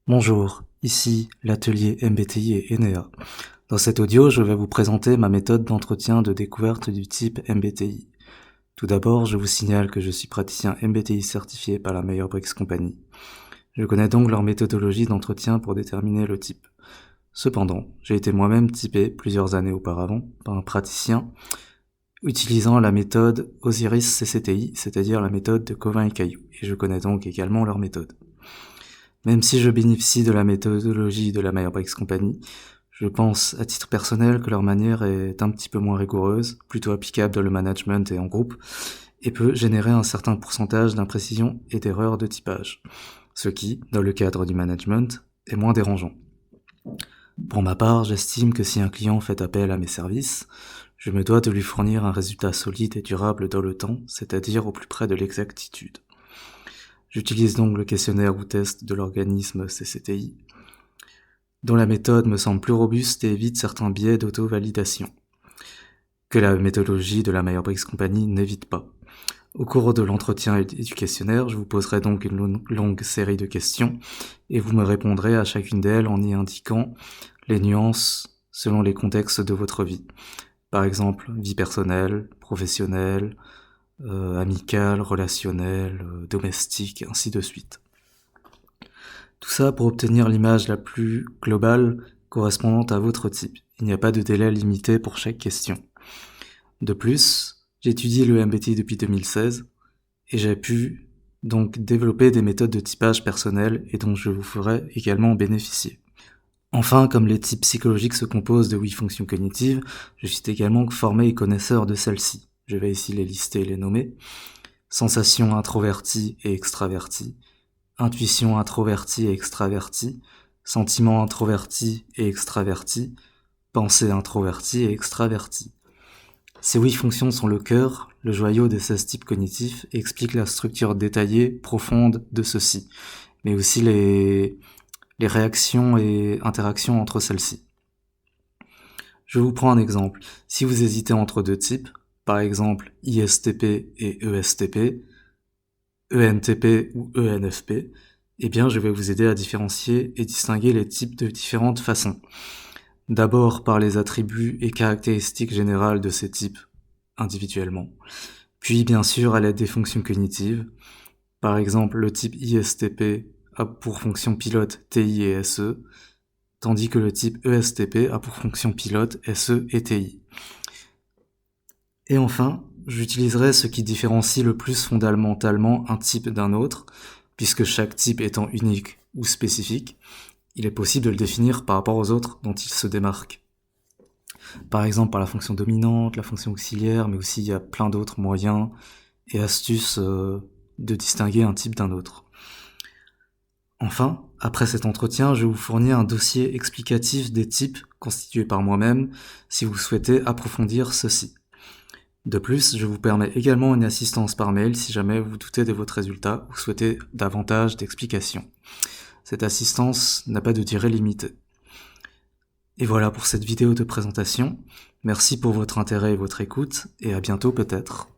Bonjour, ici l'atelier MBTI et ENEA. Dans cet audio, je vais vous présenter ma méthode d'entretien de découverte du type MBTI. Tout d'abord, je vous signale que je suis praticien MBTI certifié par la Myers-Briggs Company. Je connais donc leur méthodologie d'entretien pour déterminer le type. Cependant, j'ai été moi-même typé plusieurs années auparavant par un praticien utilisant la méthode Osiris CCTI, c'est-à-dire la méthode de Cauvin et Caillou, et je connais donc également leur méthode. Même si je bénéficie de la méthodologie de la Myers-Briggs Company, je pense à titre personnel que leur manière est un petit peu moins rigoureuse, plutôt applicable dans le management et en groupe, et peut générer un certain pourcentage d'imprécisions et d'erreurs de typage, ce qui, dans le cadre du management, est moins dérangeant. Pour ma part, j'estime que si un client fait appel à mes services, je me dois de lui fournir un résultat solide et durable dans le temps, c'est-à-dire au plus près de l'exactitude. J'utilise donc le questionnaire ou test de l'organisme CCTI, dont la méthode me semble plus robuste et évite certains biais d'auto-validation, que la méthodologie de la Myers-Briggs Company n'évite pas. Au cours de l'entretien et du questionnaire, je vous poserai donc une longue série de questions, et vous me répondrez à chacune d'elles en y indiquant les nuances selon les contextes de votre vie. Par exemple, vie personnelle, professionnelle, amicale, relationnelle, domestique, ainsi de suite. Tout ça pour obtenir l'image la plus globale correspondant à votre type. Il n'y a pas de délai limité pour chaque question. De plus, j'étudie le MBTI depuis 2016 et j'ai pu donc développer des méthodes de typage personnel et dont je vous ferai également bénéficier. Enfin, comme les types psychologiques se composent de 8 fonctions cognitives, je suis également formé et connaisseur de celles-ci. Je vais ici les lister et les nommer. Sensations introverties et extraverties, intuition introvertie et extravertie, sentiment introverti et extraverti, pensée introvertie et extravertie. Ces 8 fonctions sont le cœur, le joyau des 16 types cognitifs et expliquent la structure détaillée, profonde de ceux-ci, mais aussi les réactions et interactions entre celles-ci. Je vous prends un exemple. Si vous hésitez entre deux types, par exemple ISTP et ESTP, ENTP ou ENFP, eh bien je vais vous aider à différencier et distinguer les types de différentes façons. D'abord par les attributs et caractéristiques générales de ces types individuellement, puis bien sûr à l'aide des fonctions cognitives. Par exemple, le type ISTP a pour fonction pilote TI et SE, tandis que le type ESTP a pour fonction pilote SE et TI. Et enfin, j'utiliserai ce qui différencie le plus fondamentalement un type d'un autre, puisque chaque type étant unique ou spécifique, il est possible de le définir par rapport aux autres dont il se démarque. Par exemple par la fonction dominante, la fonction auxiliaire, mais aussi il y a plein d'autres moyens et astuces de distinguer un type d'un autre. Enfin, après cet entretien, je vais vous fournir un dossier explicatif des types constitué par moi-même si vous souhaitez approfondir ceci. De plus, je vous permets également une assistance par mail si jamais vous doutez de votre résultat ou souhaitez davantage d'explications. Cette assistance n'a pas de durée limitée. Et voilà pour cette vidéo de présentation. Merci pour votre intérêt et votre écoute, et à bientôt peut-être.